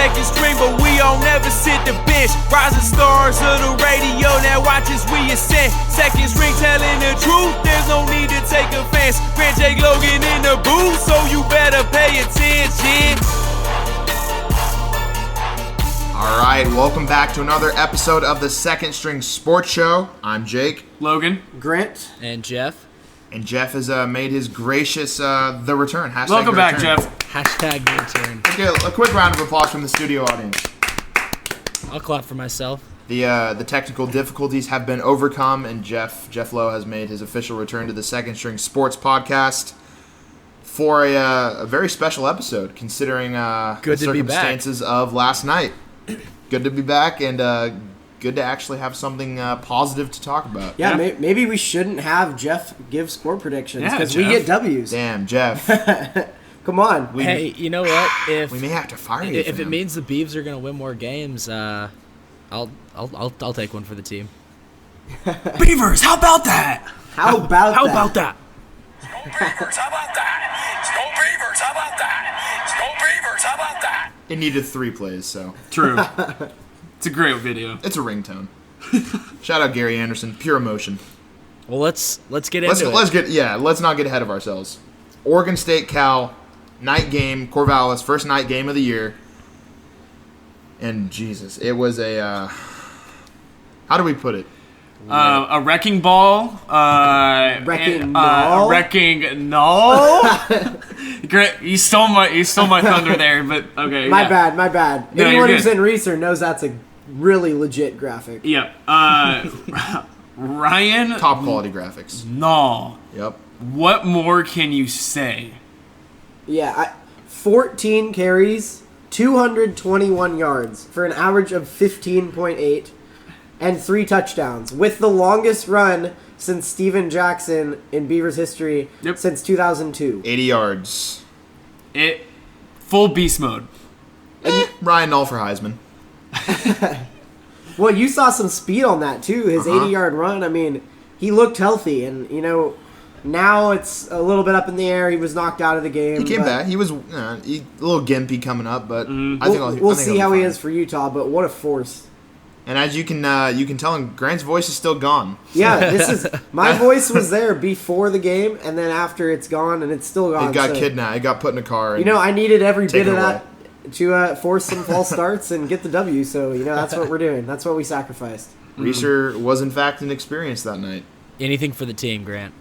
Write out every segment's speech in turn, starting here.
second string, but we don't never sit the bench. Rising stars of the radio, now watch as we ascend. Second string telling the truth, there's no need to take offense. Grant Jake Logan in the booth, so you better pay attention. All right, welcome back to another episode of the Second String Sports Show. I'm Jake. Logan. Grant. And Jeff. And Jeff has made his gracious the return. Hashtag Welcome the back, return. Jeff. Hashtag the return. Okay, a quick round of applause from the studio audience. I'll clap for myself. The technical difficulties have been overcome, and Jeff Lowe has made his official return to the Second String Sports Podcast for a very special episode, considering the circumstances of last night. Good to be back, and good to actually have something positive to talk about. Yeah, maybe we shouldn't have Jeff give score predictions because we get W's. Damn, Jeff. Come on. Hey, you know what? We may have to fire you. If it means the Beavs are going to win more games, I'll take one for the team. Beavers, how about that? How about that? Go Beavers, how about that? Go Beavers, how about that? Go Beavers, how about that? It needed 3 plays, so. True. It's a great video. It's a ringtone. Shout out Gary Andersen, pure emotion. Well, let's get into it. Let's not get ahead of ourselves. Oregon State Cal, night game, Corvallis, first night game of the year. And Jesus, it was a how do we put it? A wrecking ball. Wrecking Nall. Wrecking Nall. Great, you stole my thunder there, but okay. My bad. No, Anyone you're who's good. in research knows that's a really legit graphic. Yep. Ryan Top quality graphics. Nall. Yep. What more can you say? Yeah, 14 carries, 221 yards for an average of 15.8 and 3 touchdowns with the longest run since Steven Jackson in Beavers history since 2002. 80 yards. Full beast mode. Ryan Nall for Heisman. Well, you saw some speed on that too. His 80-yard run. I mean, he looked healthy, and now it's a little bit up in the air. He was knocked out of the game. He came back. He was a little gimpy coming up, but I think we'll see how he is for Utah. But what a force! And as you can tell, Grant's voice is still gone. Yeah, my voice was there before the game, and then after it's gone, and it's still gone. It got kidnapped. It got put in a car. And I needed every bit of away. that to force some false starts and get the W. So that's what we're doing. That's what we sacrificed. Reeser was in fact an experience that night. Anything for the team, Grant.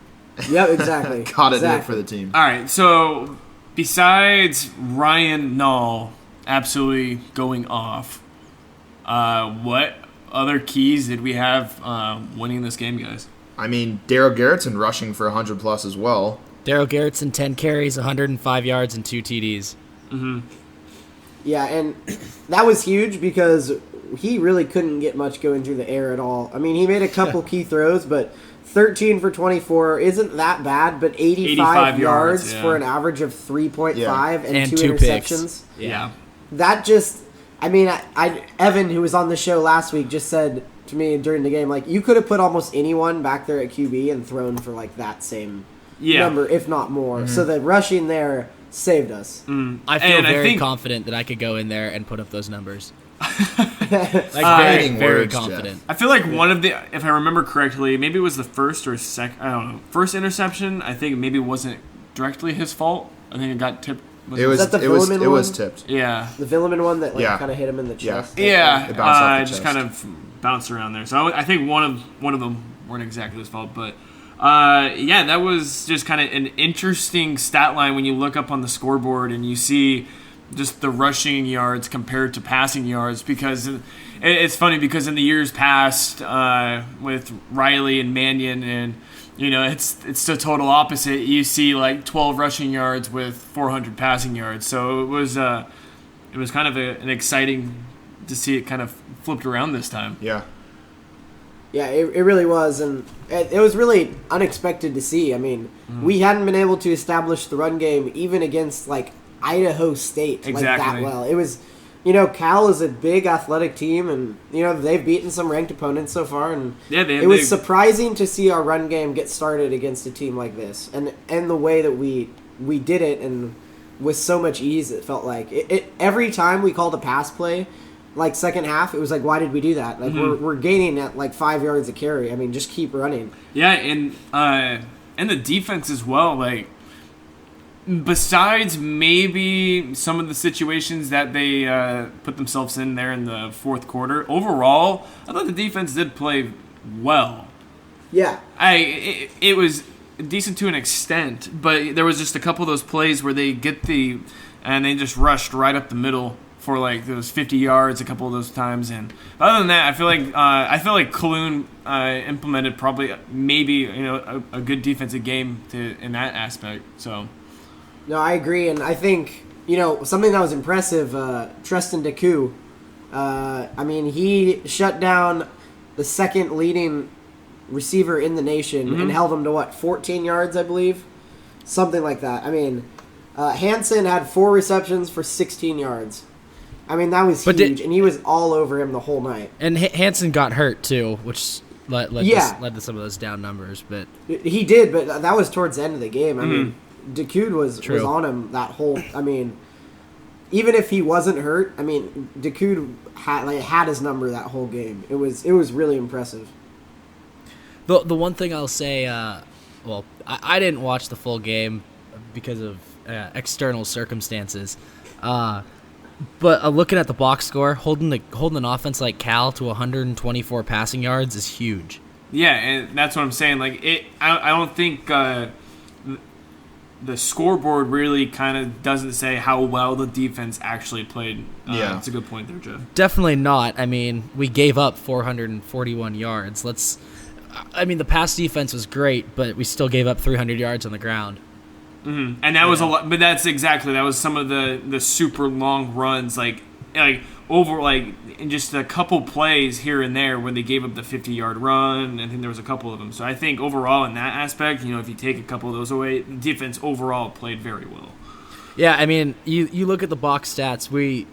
Yep, exactly. Gotta do it for the team. All right, so besides Ryan Nall absolutely going off, what other keys did we have winning this game, guys? I mean, Daryl Garrettson rushing for 100 plus as well. Daryl Garrettson, 10 carries, 105 yards, and 2 TDs. Mm-hmm. Yeah, and that was huge because he really couldn't get much going through the air at all. I mean, he made a couple key throws, but 13 for 24 isn't that bad, but 85 yards for an average of 3.5 and 2 interceptions. Picks. Yeah. That just, I mean, Evan, who was on the show last week, just said to me during the game, like, you could have put almost anyone back there at QB and thrown for, like, that same number, if not more. Mm-hmm. So the rushing there saved us. I feel very confident that I could go in there and put up those numbers. Very confident. Jeff. I feel like one of the, if I remember correctly, maybe it was the first or second, I don't know, first interception, I think maybe it wasn't directly his fault. I think it got tipped. It was tipped. Yeah. The Villeman one that kind of hit him in the chest. Yeah. It bounced off the just chest. kind of bounced around there. So I think one of them weren't exactly his fault, but that was just kind of an interesting stat line when you look up on the scoreboard and you see just the rushing yards compared to passing yards, because it's funny because in the years past with Riley and Mannion, and it's the total opposite. You see like 12 rushing yards with 400 passing yards. So it was kind of an exciting to see it kind of flipped around this time. Yeah. Yeah, it really was, and it was really unexpected to see. I mean, we hadn't been able to establish the run game even against, like, Idaho State like that well. It was, Cal is a big athletic team, and, they've beaten some ranked opponents so far, and it was surprising to see our run game get started against a team like this, and the way that we did it, and with so much ease. It felt like every time we called a pass play, like second half, it was like, why did we do that? Like we're gaining at like 5 yards a carry. I mean, just keep running. Yeah, and the defense as well. Like, besides maybe some of the situations that they put themselves in there in the fourth quarter, overall, I thought the defense did play well. Yeah. It was decent to an extent, but there was just a couple of those plays where they and they just rushed right up the middle for like those 50 yards a couple of those times. And other than that, I feel like Cologne implemented probably maybe a good defensive game in that aspect. So. No, I agree, and I think something that was impressive. Tristan Deku, I mean, he shut down the second leading receiver in the nation and held him to 14 yards, I believe, something like that. I mean, Hansen had 4 receptions for 16 yards. I mean, that was huge, and he was all over him the whole night. And Hansen got hurt too, which led to some of those down numbers. But he did, but that was towards the end of the game. I mean, Dekud was on him that whole. I mean, even if he wasn't hurt, I mean, Dekud had his number that whole game. It was really impressive. The one thing I'll say, I didn't watch the full game because of external circumstances. But looking at the box score, holding an offense like Cal to 124 passing yards is huge. Yeah, and that's what I'm saying. Like I don't think the scoreboard really kind of doesn't say how well the defense actually played. Yeah, that's a good point there, Jeff. Definitely not. I mean, we gave up 441 yards. The pass defense was great, but we still gave up 300 yards on the ground. Mm-hmm. And that was a lot, but that was some of the super long runs, like over in just a couple plays here and there when they gave up the 50-yard run. I think there was a couple of them. So I think overall in that aspect, if you take a couple of those away, the defense overall played very well. Yeah, I mean, you look at the box stats. We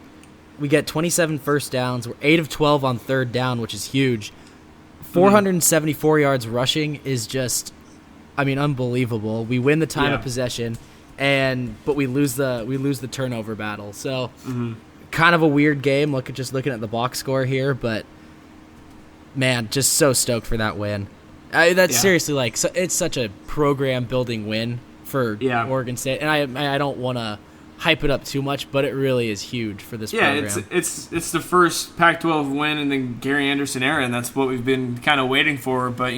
get 27 first downs. We're 8 of 12 on third down, which is huge. 474 yards rushing is just, unbelievable. We win the time of possession, but we lose the turnover battle. So, kind of a weird game. Looking at the box score here, but man, just so stoked for that win. Seriously it's such a program building win for Oregon State, and I don't want to hype it up too much, but it really is huge for this program. Yeah, it's the first Pac-12 win in the Gary Andersen era, and that's what we've been kind of waiting for. But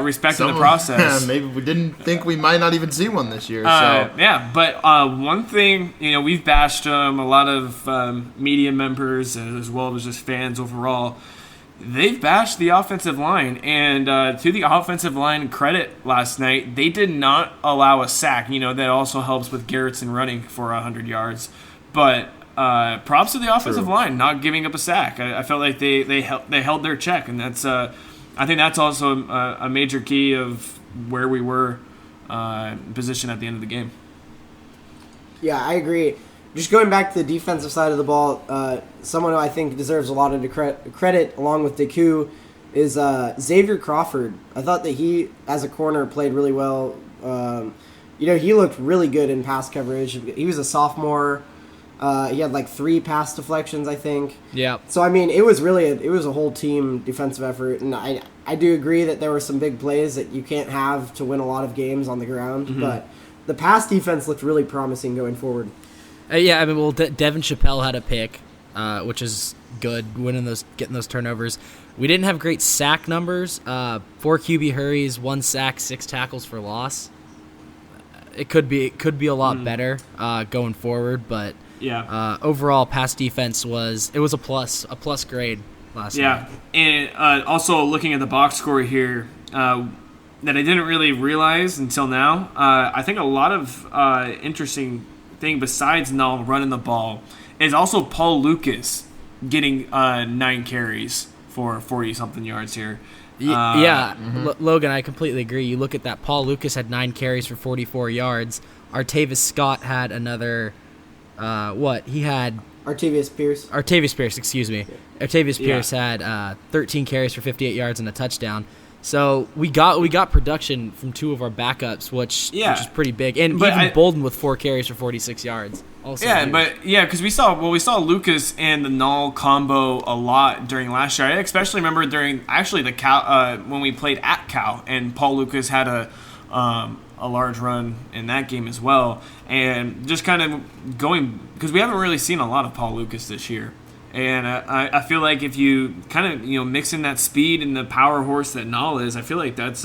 respecting the process, maybe we didn't think we might not even see one this year. But one thing, we've bashed a lot of media members as well as just fans overall. They've bashed the offensive line, and to the offensive line credit last night, they did not allow a sack. That also helps with Garrettson running for 100 yards. But props to the offensive line not giving up a sack. I felt like they held their check, and that's I think that's also a major key of where we were positioned at the end of the game. Yeah, I agree. Just going back to the defensive side of the ball, someone who I think deserves a lot of credit, along with Deku, is Xavier Crawford. I thought that he, as a corner, played really well. He looked really good in pass coverage. He was a sophomore. He had 3 pass deflections, I think. Yeah. So it was really a whole team defensive effort, and I do agree that there were some big plays that you can't have to win a lot of games on the ground, but the pass defense looked really promising going forward. Devin Chappelle had a pick, which is good, getting those turnovers. We didn't have great sack numbers. 4 QB hurries, 1 sack, 6 tackles for loss. It could be a lot better going forward, but overall pass defense was a plus grade last night. Yeah, and also looking at the box score here, that I didn't really realize until now. I think a lot of interesting thing besides Nall running the ball is also Paul Lucas getting 9 carries for 40-something yards here. Logan, I completely agree. You look at that. Paul Lucas had 9 carries for 44 yards. Artavis Scott had another, He had... Artavis Pierce, excuse me. Artavis Pierce had 13 carries for 58 yards and a touchdown. So we got production from 2 of our backups, which is pretty big, and even Bolden with 4 carries for 46 yards. Also huge. Because we saw Lucas and the Nall combo a lot during last year. I especially remember during the Cal when we played at Cal, and Paul Lucas had a large run in that game as well, and just kind of going because we haven't really seen a lot of Paul Lucas this year. And I feel like if you kind of mix in that speed and the power horse that Nall is, I feel like that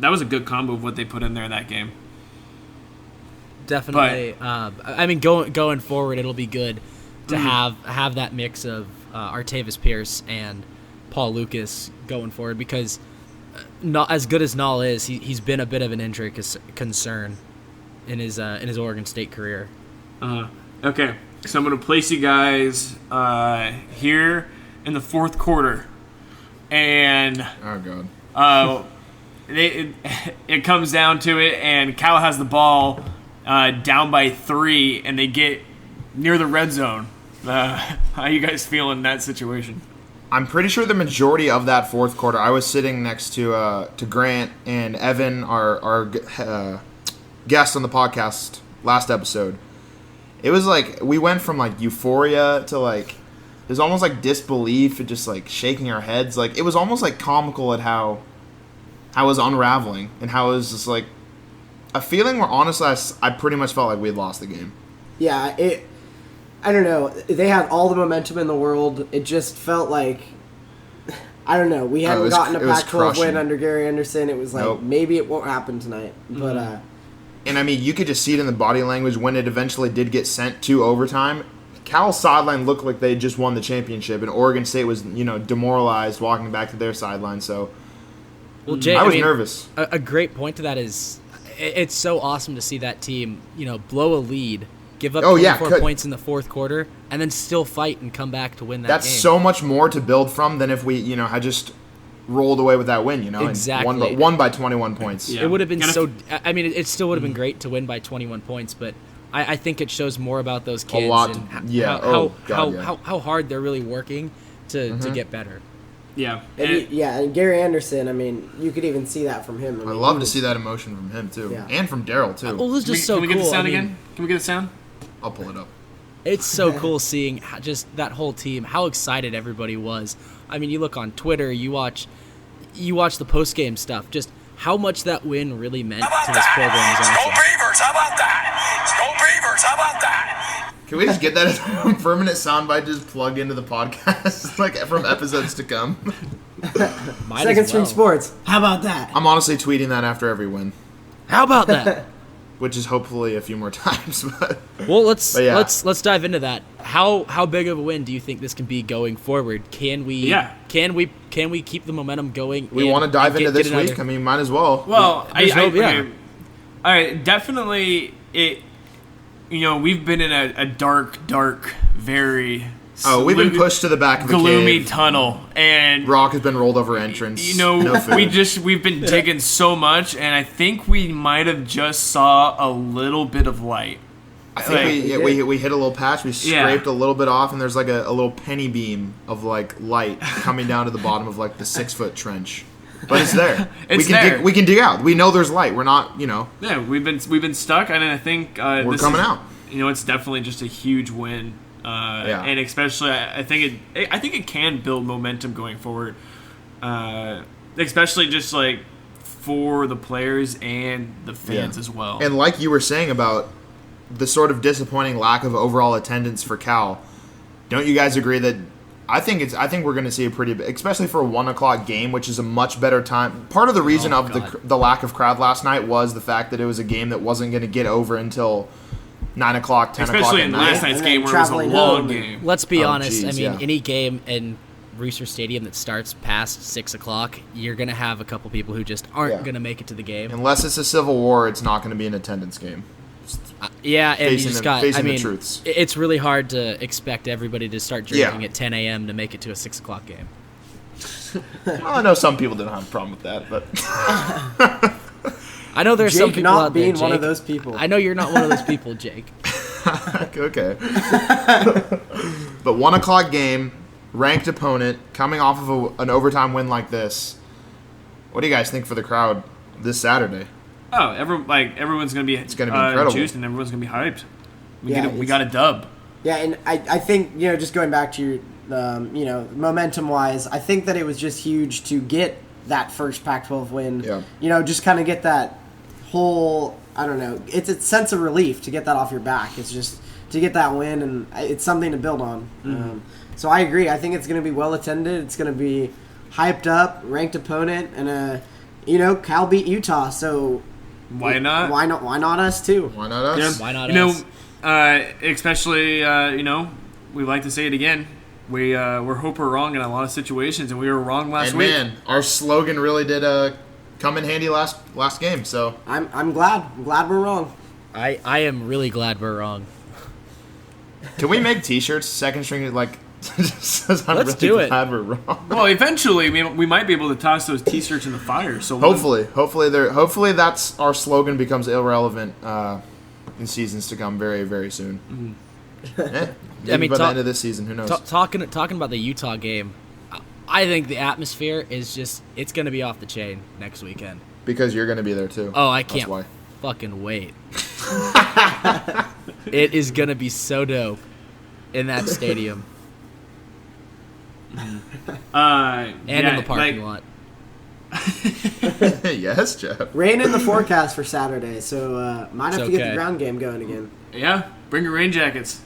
was a good combo of what they put in there that game. Definitely. I mean, going forward, it'll be good to have that mix of Artavis Pierce and Paul Lucas going forward because not as good as Nall is, he's been a bit of an injury concern in his Oregon State career. Okay. So I'm going to place you guys here in the fourth quarter. And oh god, it comes down to it, and Cal has the ball down by 3, and they get near the red zone. How you guys feel in that situation? I'm pretty sure the majority of that fourth quarter, I was sitting next to Grant and Evan, our guest on the podcast last episode. It was like we went from like euphoria to like it was almost like disbelief and just like shaking our heads. Like it was almost like comical at how I was unraveling and how it was just like a feeling where honestly I pretty much felt like we had lost the game. Yeah, I don't know. They had all the momentum in the world. It just felt like I don't know. We hadn't gotten a Pac-12 win under Gary Andersen. It was like maybe it won't happen tonight, but. And I mean, you could just see it in the body language when it eventually did get sent to overtime. Cal's sideline looked like they had just won the championship, and Oregon State was, demoralized walking back to their sideline. So, Jay, I was nervous. A great point to that is, it's so awesome to see that team, blow a lead, give up 24 points in the fourth quarter, and then still fight and come back to win that game. That's so much more to build from than if we, had just rolled away with that win, Exactly. And won by 21 points. Yeah. It would have been it still would have been great to win by 21 points, but I think it shows more about those kids how hard they're really working to get better. Yeah. And Gary Andersen, I mean, you could even see that from him. I love to see that emotion from him, too. Yeah. And from Daryl, too. It was just so cool. Can we get the sound again? Can we get the sound? I'll pull it up. It's so cool seeing just that whole team, how excited everybody was. I mean, you look on Twitter, you watch the post-game stuff, just how much that win really meant to this program is awesome. Go Beavers, how about that? Go Beavers, how about that? Can we just get that as a permanent soundbite just plug into the podcast, like from episodes to come? Second String Sports, how about that? I'm honestly tweeting that after every win. How about that? Which is hopefully a few more times. But well, let's dive into that. How big of a win do you think this can be going forward? Can we keep the momentum going? We want to dive into this week. I mean, might as well. Well, all right, definitely. We've been in a dark, very. We've been pushed to the back of a gloomy cave. Tunnel, and rock has been rolled over entrance. No food. we've been digging so much, and I think we might have just saw a little bit of light. I think we hit a little patch. We scraped a little bit off, and there's like a little penny beam of like light coming down to the bottom of like the 6-foot trench. But it's there. We can dig out. We know there's light. We're not, Yeah, we've been stuck, and I think we're coming out. It's definitely just a huge win. And especially, I think it can build momentum going forward, especially just like for the players and the fans as well. And like you were saying about the sort of disappointing lack of overall attendance for Cal, don't you guys agree that I think we're going to see a pretty, especially for a 1:00 game, which is a much better time. Part of the reason the lack of crowd last night was the fact that it was a game that wasn't going to get over until 9 o'clock, 10 o'clock. Especially in last night's game where it was a long game. Let's be honest. Any game in Reser Stadium that starts past 6 o'clock, you're going to have a couple people who just aren't going to make it to the game. Unless it's a Civil War, it's not going to be an attendance game. And you just got. The truths. It's really hard to expect everybody to start drinking at 10 a.m. to make it to a 6 o'clock game. Well, I know some people don't have a problem with that, but. I know there's some people not out there, being Jake. one of those people. I know you're not one of those people, Jake. Okay. But 1:00 game, ranked opponent, coming off of an overtime win like this. What do you guys think for the crowd this Saturday? Oh, everyone's gonna be. It's gonna be incredible. Juiced and everyone's gonna be hyped. Yeah, We got a dub. Yeah, and I think, just going back to your, momentum-wise, I think that it was just huge to get that first Pac-12 win. Yeah. Just kind of get that whole, I don't know, it's a sense of relief to get that off your back. It's just to get that win, and it's something to build on. Mm-hmm. So I agree. I think it's going to be well-attended. It's going to be hyped up, ranked opponent, and, Cal beat Utah, so... Why not? Why not us, too? Why not us? Yeah. Why not us? Especially, we like to say it again. We're hope we're wrong in a lot of situations, and we were wrong last week. And man, our slogan really did come in handy last game. So I'm glad. I'm glad we're wrong. I am really glad we're wrong. can we make T-shirts? Second string says I'm Let's really do it. glad we're wrong. Well, eventually we might be able to toss those T-shirts in the fire. So Hopefully that's our slogan becomes irrelevant in seasons to come very, very soon. Mm-hmm. Maybe by the end of this season, who knows? Talking about the Utah game, I think the atmosphere is it's going to be off the chain next weekend. Because you're going to be there too. Oh, I That's can't why. fucking wait. It is going to be so dope in that stadium. And in the parking lot. Yes, Jeff. Rain in the forecast for Saturday, so might have It's to get okay. the ground game going again. Yeah, bring your rain jackets.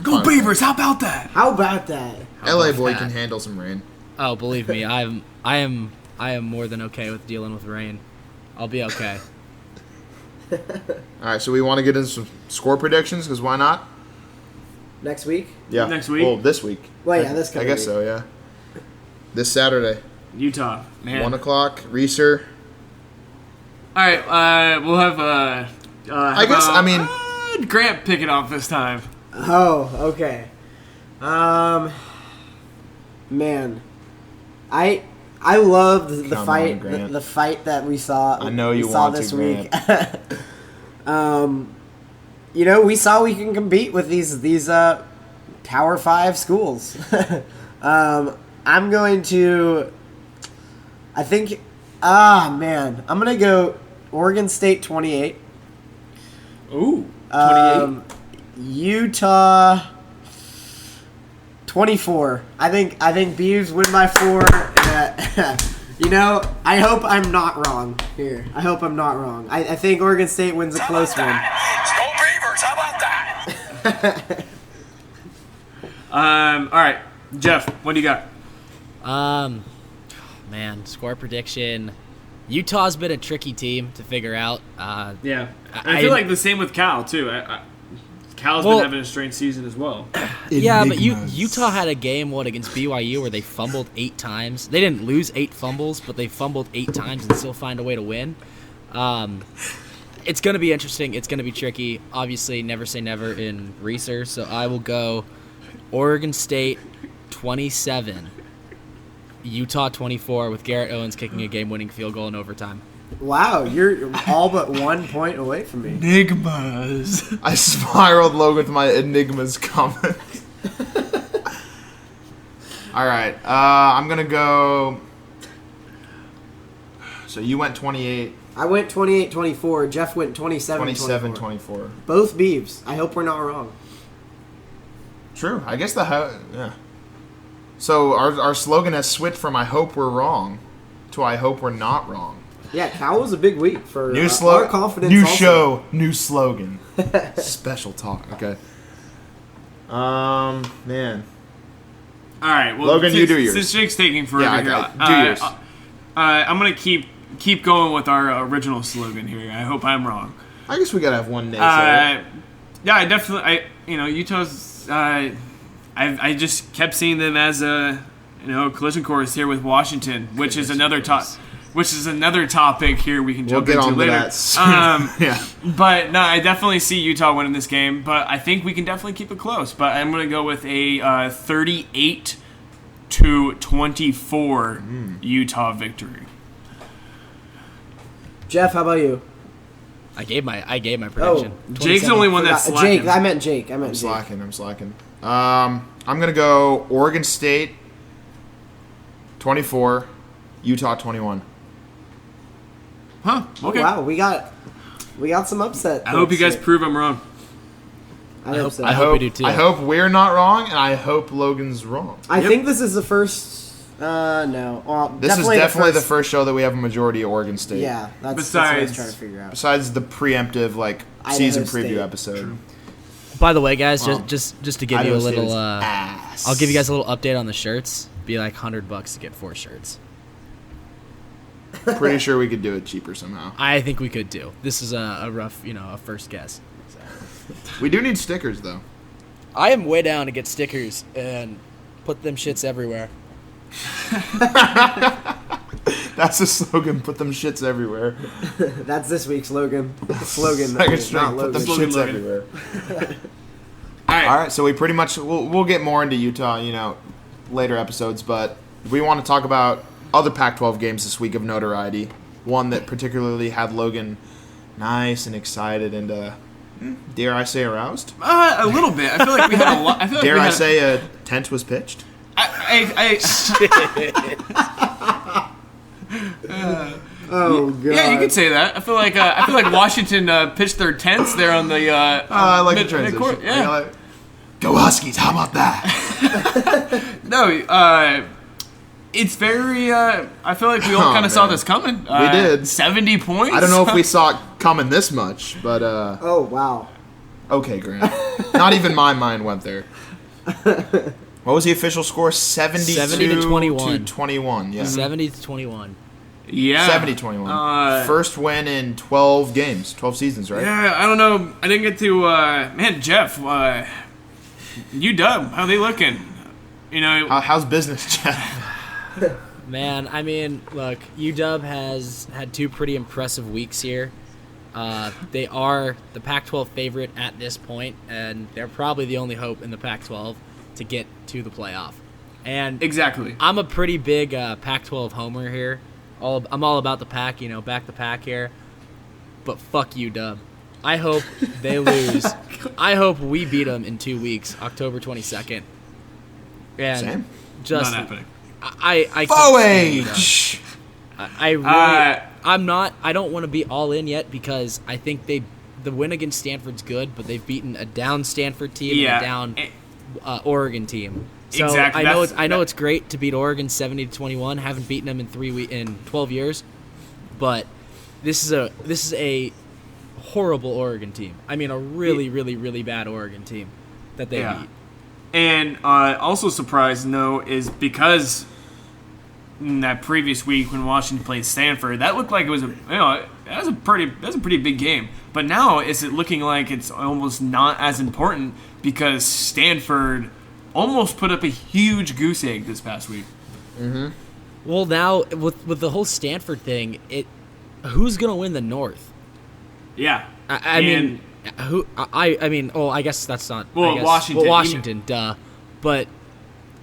Go Fine. Beavers! How about that? How about that? LA boy that? can handle some rain. Oh, believe me, I am more than okay with dealing with rain. I'll be okay. All right, so we want to get into some score predictions because why not? Next week? Yeah, Next week? Well, this week. Well, yeah, this I coming guess week. so. Yeah. This Saturday, Utah, man. 1:00, Reeser. All right, we'll have. I guess. Grant pick it off this time. Oh, okay. Man, I loved the Come fight. on, Grant. The fight that we saw. I know you we saw want this to, week. Grant. We saw we can compete with these Power 5 schools. I'm going to. I think. I'm gonna go Oregon State 28. Ooh, 28. Utah 24. I think Beavs win by 4. I hope I'm not wrong here. I hope I'm not wrong. I think Oregon State wins a close one. Go Beavers! How about that? All right, Jeff, what do you got? Man, score prediction. Utah's been a tricky team to figure out. Yeah, I feel like the same with Cal too. Cal's been having a strange season as well. Yeah, but Utah had a game against BYU where they fumbled 8 times. They didn't lose 8 fumbles, but they fumbled 8 times and still find a way to win. It's going to be interesting. It's going to be tricky. Obviously, never say never in research. So I will go Oregon State 27, Utah 24, with Garrett Owens kicking a game-winning field goal in overtime. Wow, you're all but 1 point away from me. Enigmas. I spiraled low with my enigmas comment. All right, I'm gonna go. So you went 28. I went 28-24. Jeff went 27-24. 27-24. Both Beavs. I hope we're not wrong. True. I guess yeah. So our slogan has switched from "I hope we're wrong" to "I hope we're not wrong." Yeah, Cal was a big week for New our confidence. new also. show, new slogan, special talk. Okay. Man. All right, well, Logan, you do yours. Since Jake's taking forever Yeah, here, do yours. I'm gonna keep going with our original slogan here. I hope I'm wrong. I guess we gotta have one naysayer. Yeah, I definitely. Utah's. I just kept seeing them as a collision course here with Washington, which is another topic here we can jump get into on to later. that soon. Yeah. But no, I definitely see Utah winning this game. But I think we can definitely keep it close. But I'm going to go with a 38-24 Utah victory. Jeff, how about you? I gave my prediction. Jake's the only one that's slacking. Jake, I meant Jake. I'm slacking. I'm gonna go Oregon State 24, Utah 21. Huh? Okay. Oh, wow, we got some upset. I hope you guys prove I'm wrong. I hope so. I hope we do too. I hope we're not wrong, and I hope Logan's wrong. I think this is the first. No. Well, This is definitely the first show that we have a majority of Oregon State. Yeah, that's what I was trying to figure out. Besides the preemptive season preview State. episode. By the way, guys, just to give you a Idaho State little, is ass. I'll give you guys a little update on the shirts. Be like $100 to get 4 shirts. Pretty sure we could do it cheaper somehow. I think we could do. This is a rough, a first guess. So. We do need stickers though. I am way down to get stickers and put them shits everywhere. That's the slogan. Put them shits everywhere. That's this week's slogan. Slogan. Second string. Not Put them Logan. shits everywhere. All right. All right. So we pretty much we'll get more into Utah, later episodes, but we want to talk about other Pac-12 games this week of notoriety. One that particularly had Logan nice and excited and, dare I say, aroused? A little bit. I feel like we had a lot. I feel like Dare we I had, say a tent was pitched? Oh god. Yeah, you could say that. I feel like Washington pitched their tents there on the. I like the transition. midcourt. Yeah. Like, go Huskies! How about that? No, it's very. I feel like we all kind of saw man. this coming. We did. 70 points. I don't know if we saw it coming this much, but Oh wow. okay, Grant. Not even my mind went there. What was the official score? 70 to 21. 21, yeah. 70 to 21. Yeah. 70-21. First win in 12 games, 12 seasons, right? Yeah, I don't know. I didn't get to. Man, Jeff. UW. How they looking? How's business, Jeff? Man, I mean, look, UW has had 2 pretty impressive weeks here. They are the Pac-12 favorite at this point, and they're probably the only hope in the Pac-12 to get to the playoff. And Exactly. I'm a pretty big Pac-12 homer here. I'm all about the Pac, back the Pac here. But fuck UW. I hope they lose. I hope we beat them in 2 weeks, October 22nd. And Same. just Not happening. I H. I really, I don't want to be all in yet because I think the win against Stanford's good, but they've beaten a down Stanford team and a down Oregon team. So Exactly. I know it's great to beat Oregon 70-21. Haven't beaten them in 12 years, but this is a horrible Oregon team. I mean, a really, really, really bad Oregon team that they beat. And also surprised, is because in that previous week when Washington played Stanford, that looked like it was that's a pretty big game. But now is it looking like it's almost not as important because Stanford almost put up a huge goose egg this past week. Mm-hmm. Well, now with the whole Stanford thing, who's gonna win the North? Yeah, I mean, I guess that's not. Well, Washington. Well, Washington, duh. But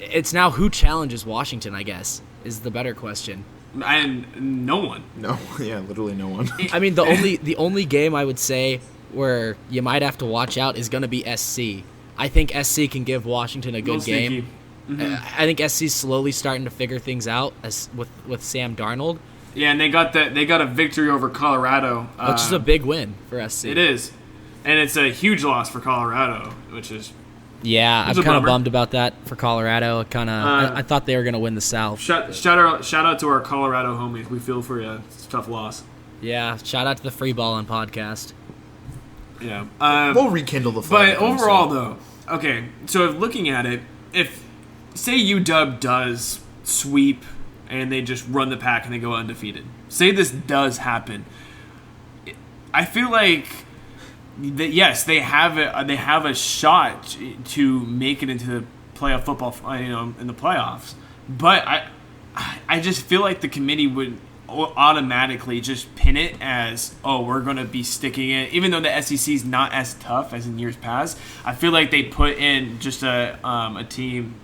it's now who challenges Washington, I guess, is the better question. And no one. No, yeah, literally no one. I mean, the only game I would say where you might have to watch out is going to be SC. I think SC can give Washington a good game. Mm-hmm. I think SC's slowly starting to figure things out with Sam Darnold. Yeah, and they got a victory over Colorado, Which is a big win for SC. It is, and it's a huge loss for Colorado, which is. Yeah, I'm a kind of bummer. bummed about that for Colorado. I thought they were going to win the South. Shout out to our Colorado homies. We feel for you. It's a tough loss. Yeah, shout out to the Free Ballin' podcast. Yeah. We'll rekindle the fire. But overall, though, okay, so looking at it, if, say UW does sweep and they just run the Pack and they go undefeated, say this does happen, I feel like, yes, they have a shot to make it into the playoff football, in the playoffs, but I just feel like the committee would automatically just pin it as, we're going to be sticking it, even though the SEC is not as tough as in years past. I feel like they put in just a team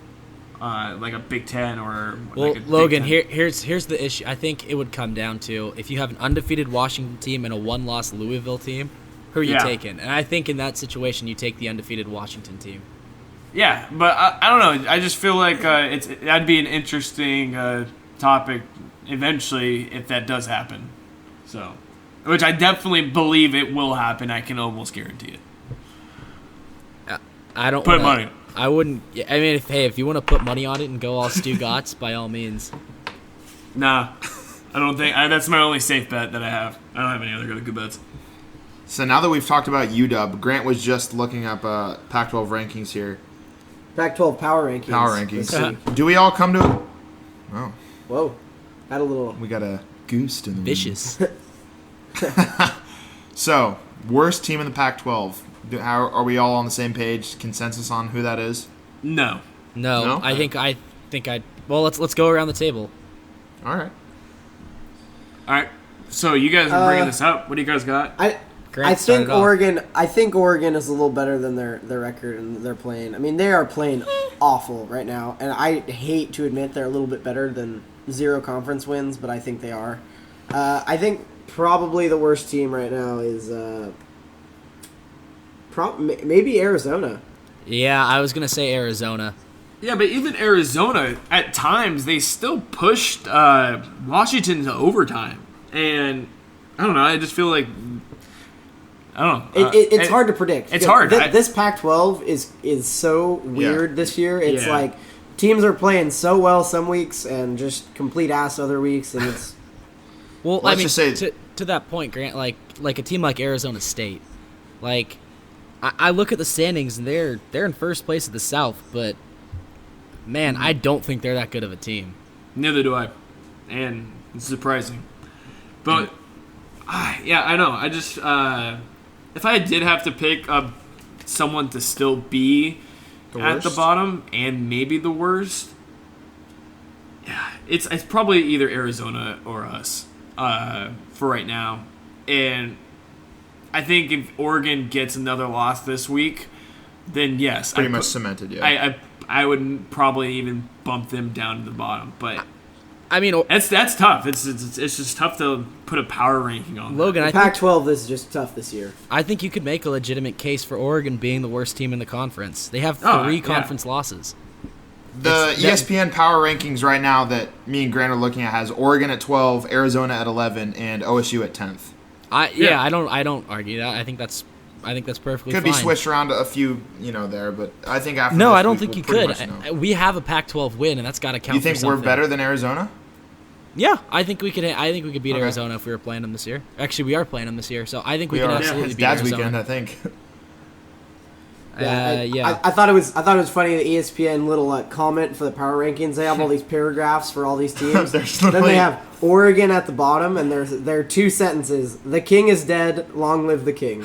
like a Big Ten or well, like a Logan, Big Ten. here's the issue. I think it would come down to if you have an undefeated Washington team and a one-loss Louisville team, who are you taking? And I think in that situation, you take the undefeated Washington team. Yeah, but I don't know. I just feel like that'd be an interesting topic eventually if that does happen. So, which I definitely believe it will happen. I can almost guarantee it. I don't Put money. I wouldn't. I mean, if you want to put money on it and go all Stu Gotts, by all means. Nah, I don't think that's my only safe bet that I have. I don't have any other good bets. So now that we've talked about UW, Grant was just looking up Pac-12 rankings here. Pac-12 power rankings. Power rankings. this week. Do we all come to? Oh, Whoa. Had a little... we got a goose in the room. Vicious. So, worst team in the Pac-12. How are we all on the same page? Consensus on who that is? No. No, No? I think I. Well, let's go around the table. All right. All right. So you guys are bringing this up. What do you guys got? Grant I started think off. Oregon. I think Oregon is a little better than their record and they're playing. I mean, they are playing awful right now, and I hate to admit they're a little bit better than 0 conference wins, but I think they are. I think probably the worst team right now is maybe Arizona. Yeah, I was gonna say Arizona. Yeah, but even Arizona, at times, they still pushed Washington to overtime. And I don't know, I just feel like, I don't know. It's hard to predict. It's hard. This Pac-12 is so weird this year. It's Yeah. like teams are playing so well some weeks and just complete ass other weeks, and it's Well, Let's I mean, just say- to that point, Grant, like a team like Arizona State, like I look at the standings and they're in first place at the South, but man, I don't think they're that good of a team. Neither do I. And it's surprising. But, yeah, I know. I just, if I did have to pick someone to still be at the worst? bottom and maybe the worst, yeah, it's probably either Arizona or us for right now. And I think if Oregon gets another loss this week, then yes. Pretty much cemented, yeah. I would probably even bump them down to the bottom, but I mean, that's tough. It's just tough to put a power ranking on. Logan, the Pac-12 is just tough this year. I think you could make a legitimate case for Oregon being the worst team in the conference. They have Oh, 3 yeah. conference losses. The ESPN power rankings right now that me and Grant are looking at has Oregon at 12, Arizona at 11, and OSU at 10th. I don't argue that. I think that's perfectly Could fine. be switched around a few, there, but I think after No, this I don't week, think we'll you pretty could. much know. We have a Pac-12 win, and that's got to count. You think for we're something. better than Arizona? Yeah, I think we could. I think we could beat Okay. Arizona if we were playing them this year. Actually, we are playing them this year, so I think we We can are. absolutely It's beat Dad's Arizona. weekend, I think. Yeah. I thought it was funny the ESPN little comment for the power rankings. They have all these paragraphs for all these teams. There's Then literally- they have Oregon at the bottom, and there are 2 sentences: "The king is dead. Long live the king."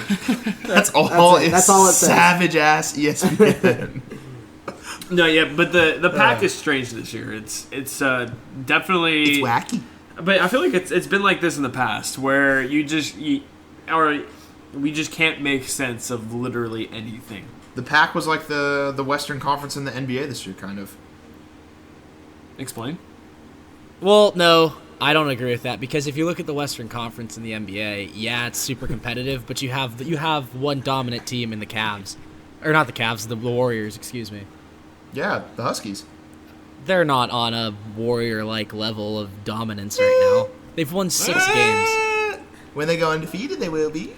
That's all. it. That's all it says. Savage ass ESPN. No, yeah, but the pack is strange this year. It's definitely It's wacky. But I feel like it's been like this in the past, where we just can't make sense of literally anything. The Pac was like the Western Conference in the NBA this year, kind of. Explain. Well, no, I don't agree with that because if you look at the Western Conference in the NBA, yeah, it's super competitive, but you have one dominant team in the Cavs, or not the Cavs, the Warriors. Excuse me. Yeah, the Huskies. They're not on a Warrior-like level of dominance right now. They've won 6 games. When they go undefeated, they will be.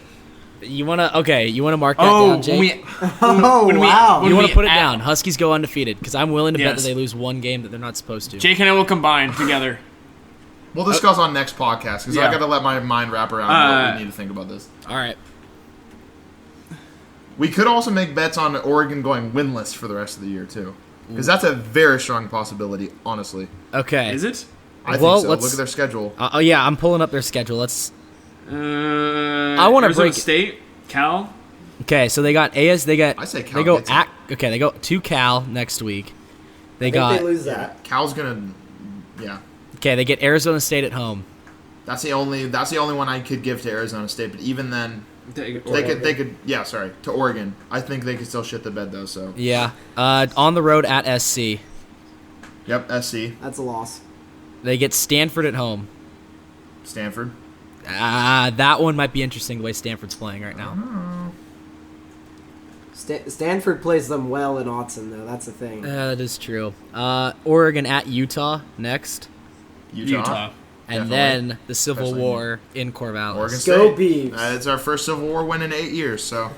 You wanna mark that down, Jake? Oh wow! You want to put it add- down? Huskies go undefeated because I'm willing to bet Yes. that they lose 1 game that they're not supposed to. Jake and I will combine together. We'll discuss on next podcast because Yeah. I got to let my mind wrap around what we need to think about this. All right. We could also make bets on Oregon going winless for the rest of the year too, because that's a very strong possibility. Honestly, Okay. Is it? I Well, think so. let's- Look at their schedule. Oh yeah, I'm pulling up their schedule. Let's. I wanna Arizona break- State, Cal. Okay, so they got AS. They got. I say Cal They go gets it. at. Okay, they go to Cal next week. They I think got. they lose that. Cal's gonna, yeah. Okay, they get Arizona State at home. That's the only one I could give to Arizona State. But even then, they could. Yeah, sorry, to Oregon. I think they could still shit the bed though. So Yeah. On the road at SC. yep, SC, That's a loss. They get Stanford at home. Stanford. That one might be interesting the way Stanford's playing right now. Stanford plays them well in Autzen, though. That's the thing. That is true. Oregon at Utah next. Utah. and Definitely. then the Civil Especially War in Corvallis. Oregon Go State. Beavs. It's our first Civil War win in 8 years, so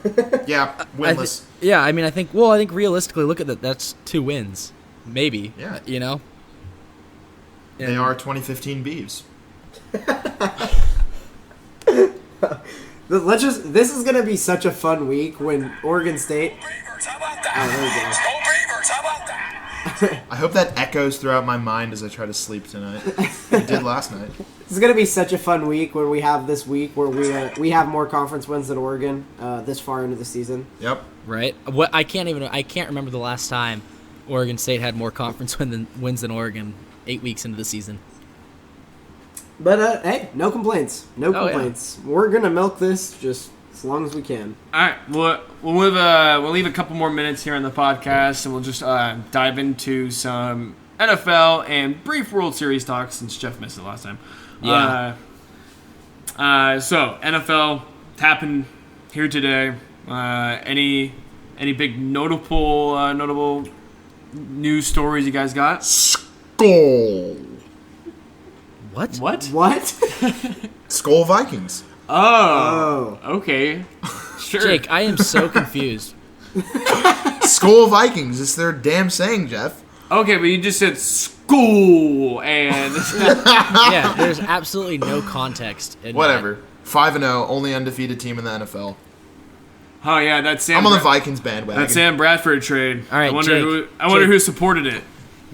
yeah, winless. I think realistically, look at that. That's 2 wins, maybe. Yeah. They are 2015 Beavs. This is gonna be such a fun week when Oregon State. Beavers, how about that? Oh, there you go. Go Beavers, how about that? I hope that echoes throughout my mind as I try to sleep tonight. It did last night. This is gonna be such a fun week when we have this week where we have more conference wins than Oregon this far into the season. Yep. Right? I can't remember the last time Oregon State had more conference wins than Oregon 8 weeks into the season. But hey, no complaints. No Oh, yeah. complaints. We're gonna milk this just as long as we can. All right, we'll leave a couple more minutes here on the podcast, and we'll just dive into some NFL and brief World Series talk since Jeff missed it last time. Yeah. So NFL happened here today. Any big notable news stories you guys got? Skull. What? What? Skull Vikings. Oh. Okay. Sure. Jake, I am so confused. Skull Vikings. It's their damn saying, Jeff. Okay, but you just said school and Yeah, there's absolutely no context. In Whatever. 5-0, only undefeated team in the NFL. oh yeah, that's Sam. I'm on the Vikings bandwagon. That Sam Bradford trade. All right, I wonder Jake, who supported it.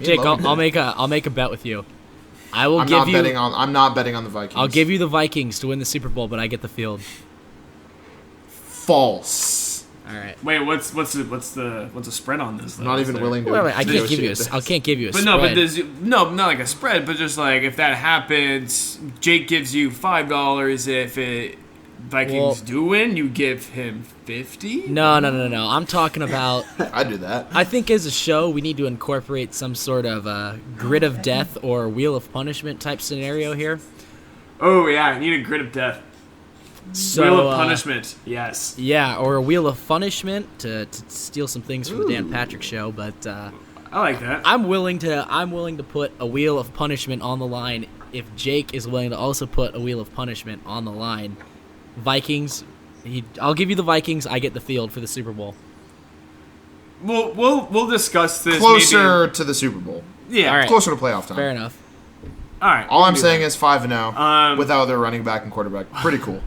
Me Jake, and Logan I'll did. make a bet with you. I will I'm give not you. betting on. I'm not betting on the Vikings. I'll give you the Vikings to win the Super Bowl, but I get the field. false. All right. Wait, what's the spread on this? I'm not even willing to. Wait, I can't give you. negotiate I can't give you a But spread. no, but there's not like a spread, but just like if that happens, Jake gives you $5. If Vikings do win, you give him $50. No. I'm talking about. I'd do that. I think as a show, we need to incorporate some sort of grid of death or wheel of punishment type scenario here. Oh yeah, I need a grid of death. So, Wheel of punishment. Yes. Yeah, or a wheel of punishment to steal some things from the Dan Patrick show. But I like that. I'm willing to put a wheel of punishment on the line if Jake is willing to also put a wheel of punishment on the line. Vikings. I'll give you the Vikings. I get the field for the Super Bowl. We'll discuss this Closer to the Super Bowl. maybe. Yeah. All right. Closer to playoff time. Fair enough. All right. All I'm saying is 5-0 Um, without their running back and quarterback. Pretty cool.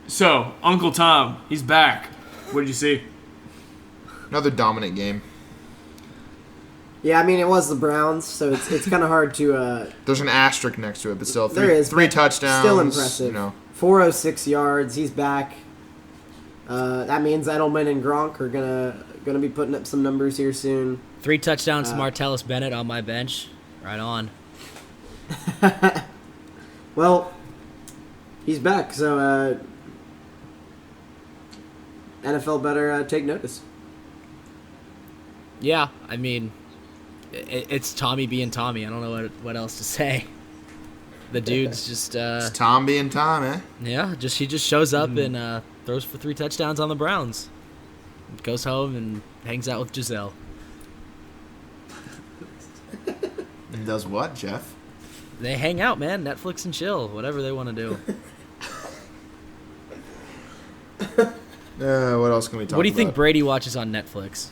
So Uncle Tom, he's back. What did you see? Another dominant game. Yeah, I mean it was the Browns, so it's kind of hard to. There's an asterisk next to it, but still There is three but touchdowns. Still impressive. You know, 406 yards. He's back. That means Edelman and Gronk are gonna be putting up some numbers here soon. 3 touchdowns to Martellus Bennett on my bench. Right on. Well, he's back, so NFL better take notice. Yeah, I mean, it's Tommy being Tommy. I don't know what else to say. The dude's just it's Tom being Tom, eh? yeah, he just shows up and throws for 3 touchdowns on the Browns. Goes home and hangs out with Giselle. And does what, Jeff? They hang out, man. Netflix and chill, whatever they want to do. What else can we talk about? What do you think Brady watches on Netflix?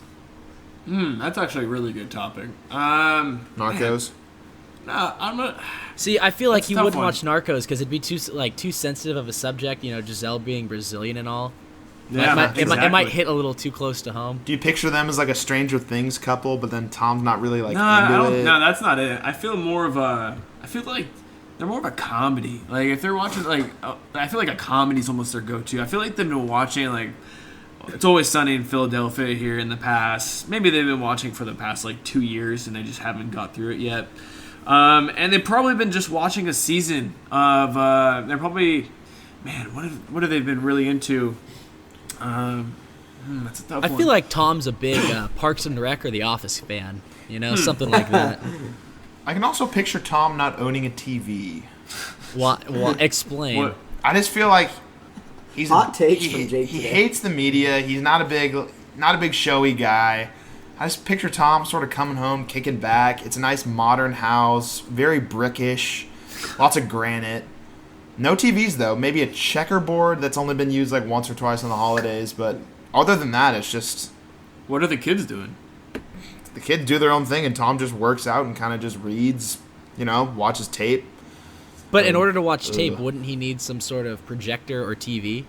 That's actually a really good topic. Narcos. No, I'm not. See, I feel like That's he a tough wouldn't one. watch Narcos because it'd be too sensitive of a subject. You know, Giselle being Brazilian and all. Yeah, It might hit a little too close to home. Do you picture them as like a Stranger Things couple, but then Tom's not really like No, I into don't, it? no, that's not it. I feel like they're more of a comedy. Like if they're watching, I feel like a comedy is almost their go-to. I feel like they've been watching like It's Always Sunny in Philadelphia here in the past. Maybe they've been watching for the past 2 years and they just haven't got through it yet. And they've probably been just watching a season of. They're probably, man, what have they been really into? That's a tough I one. feel like Tom's a big Parks and Rec or The Office fan. You know, something like that. I can also picture Tom not owning a TV. Well, explain. What? I just feel like he's Hot takes from Jake He today. hates the media. He's not a big showy guy. I just picture Tom sort of coming home, kicking back. It's a nice modern house, very brickish. Lots of granite. No TVs, though. Maybe a checkerboard that's only been used like once or twice on the holidays. But other than that, it's just... What are the kids doing? The kids do their own thing, and Tom just works out and kind of just reads, watches tape. But in order to watch tape, wouldn't he need some sort of projector or TV?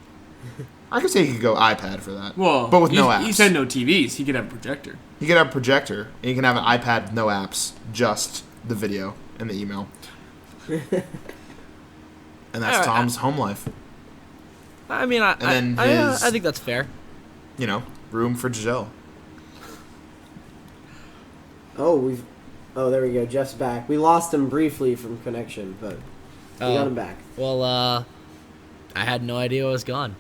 I could say he could go iPad for that. Well, but with no apps. He said no TVs. He could have a projector. He could have a projector, and he can have an iPad with no apps, just the video and the email. And that's Tom's home life. I mean, I think that's fair. Room for Giselle. Oh, there we go. Jeff's back. We lost him briefly from connection, but we got him back. Well, I had no idea I was gone.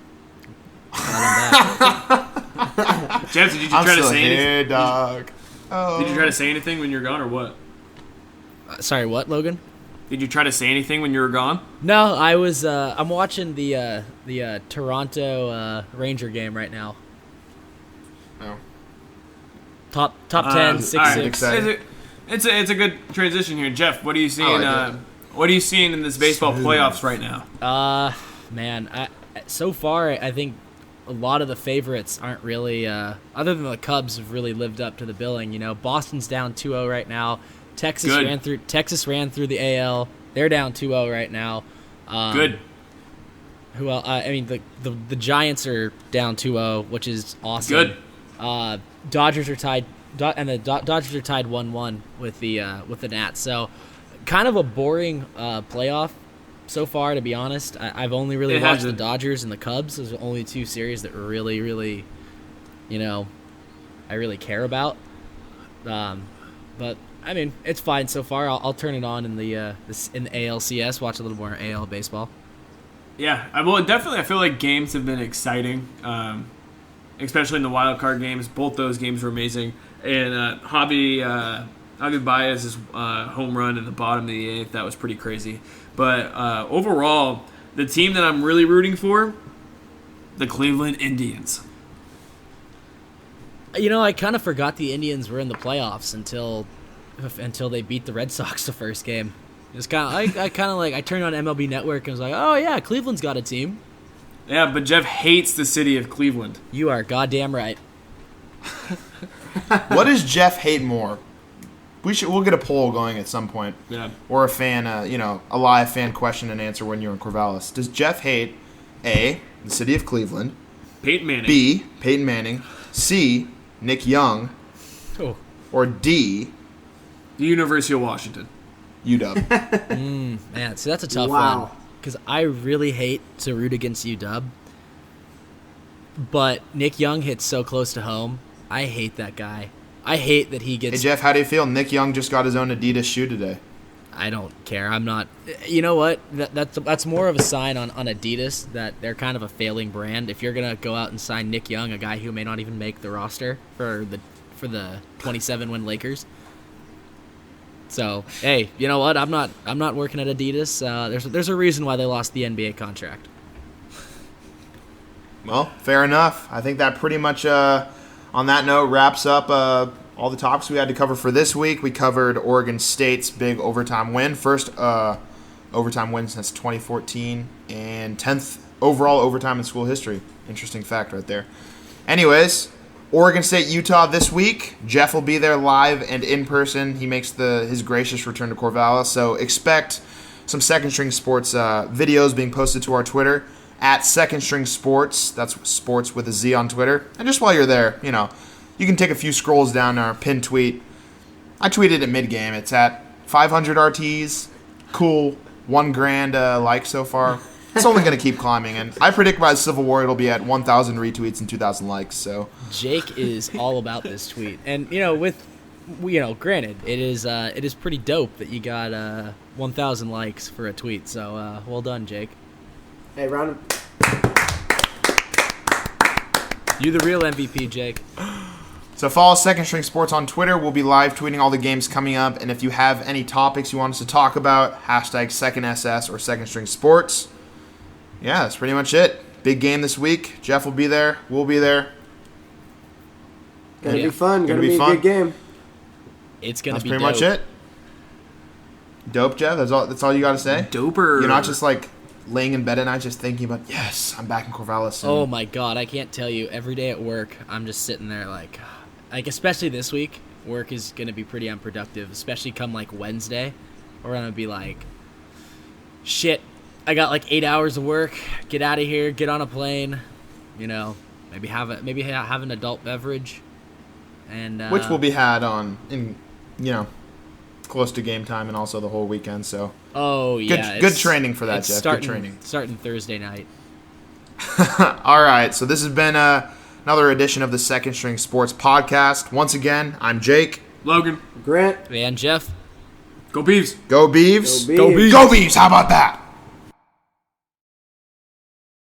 Got him back. Jeff, did you try to say anything? Dog. Did you try to say anything when you were gone, or what? Sorry, what, Logan? Did you try to say anything when you were gone? No, I was. I'm watching the Toronto Ranger game right now. Oh. Top 10, 6-6. It's a good transition here, Jeff. What are you seeing? What are you seeing in this baseball playoffs right now? Man, so far I think a lot of the favorites aren't really, other than the Cubs, have really lived up to the billing. Boston's down 2-0 right now. Texas ran through the AL. They're down 2-0 right now. Good. Who else? I mean, the Giants are down 2-0, which is awesome. Good. Dodgers are tied, and the Dodgers are tied 1-1 with the Nats. So, kind of a boring playoff so far, to be honest. I've only really watched the Dodgers and the Cubs. Those are the only two series that really, really, I really care about. But I mean, it's fine so far. I'll turn it on in the ALCS. Watch a little more AL baseball. Yeah, definitely. I feel like games have been exciting, especially in the wild card games. Both those games were amazing. And Javi Baez's home run in the bottom of the eighth, that was pretty crazy. But overall, the team that I'm really rooting for, the Cleveland Indians. I kind of forgot the Indians were in the playoffs until they beat the Red Sox the first game. It's kind of I turned on MLB Network and was like, oh yeah, Cleveland's got a team. Yeah, but Jeff hates the city of Cleveland. You are goddamn right. What does Jeff hate more? We'll get a poll going at some point. Yeah. Or a fan, a live fan question and answer when you're in Corvallis. Does Jeff hate A, the city of Cleveland, Peyton Manning, B, Peyton Manning, C, Nick Young, or D, the University of Washington? UW. Man, see, that's a tough one. Because I really hate to root against UW. But Nick Young hits so close to home. I hate that guy. I hate that he gets... Hey, Jeff, how do you feel? Nick Young just got his own Adidas shoe today. I don't care. I'm not... You know what? That's more of a sign on Adidas that they're kind of a failing brand. If you're going to go out and sign Nick Young, a guy who may not even make the roster for the 27-win Lakers... So, hey, you know what? I'm not working at Adidas. There's a reason why they lost the NBA contract. Well, fair enough. I think that pretty much, on that note, wraps up all the topics we had to cover for this week. We covered Oregon State's big overtime win. First overtime win since 2014 and 10th overall overtime in school history. Interesting fact right there. Anyways... Oregon State, Utah this week. Jeff will be there live and in person. He makes his gracious return to Corvallis. So expect some Second String Sports videos being posted to our Twitter at Second String Sports. That's sports with a Z on Twitter. And just while you're there, you can take a few scrolls down our pinned tweet. I tweeted at mid-game. It's at 500 RTs. Cool. $1,000 likes so far. It's only going to keep climbing, and I predict by the Civil War it'll be at 1,000 retweets and 2,000 likes. So Jake is all about this tweet, and granted, it is pretty dope that you got 1,000 likes for a tweet. So well done, Jake. Hey, round. You the real MVP, Jake. So follow Second String Sports on Twitter. We'll be live tweeting all the games coming up, and if you have any topics you want us to talk about, #SecondSS or Second String Sports. Yeah, that's pretty much it. Big game this week. Jeff will be there. We'll be there. Gonna be fun. Gonna be a good game. It's gonna That's be pretty dope. much it. Dope, Jeff? That's all you got to say? Doper. You're not just like laying in bed at night just thinking about, yes, I'm back in Corvallis. Oh my God, I can't tell you. Every day at work, I'm just sitting there like especially this week, work is going to be pretty unproductive, especially come like Wednesday. We're going to be like, shit, I got like 8 hours of work. Get out of here, get on a plane, maybe have an adult beverage. And which will be had close to game time and also the whole weekend, so. Oh, yeah. Good training for that, Jeff. Good training. Starting Thursday night. All right, so this has been another edition of the Second String Sports Podcast. Once again, I'm Jake. Logan. Grant. And Jeff. Go Beavs. Go Beavs. Go Beavs. Go Beavs. How about that?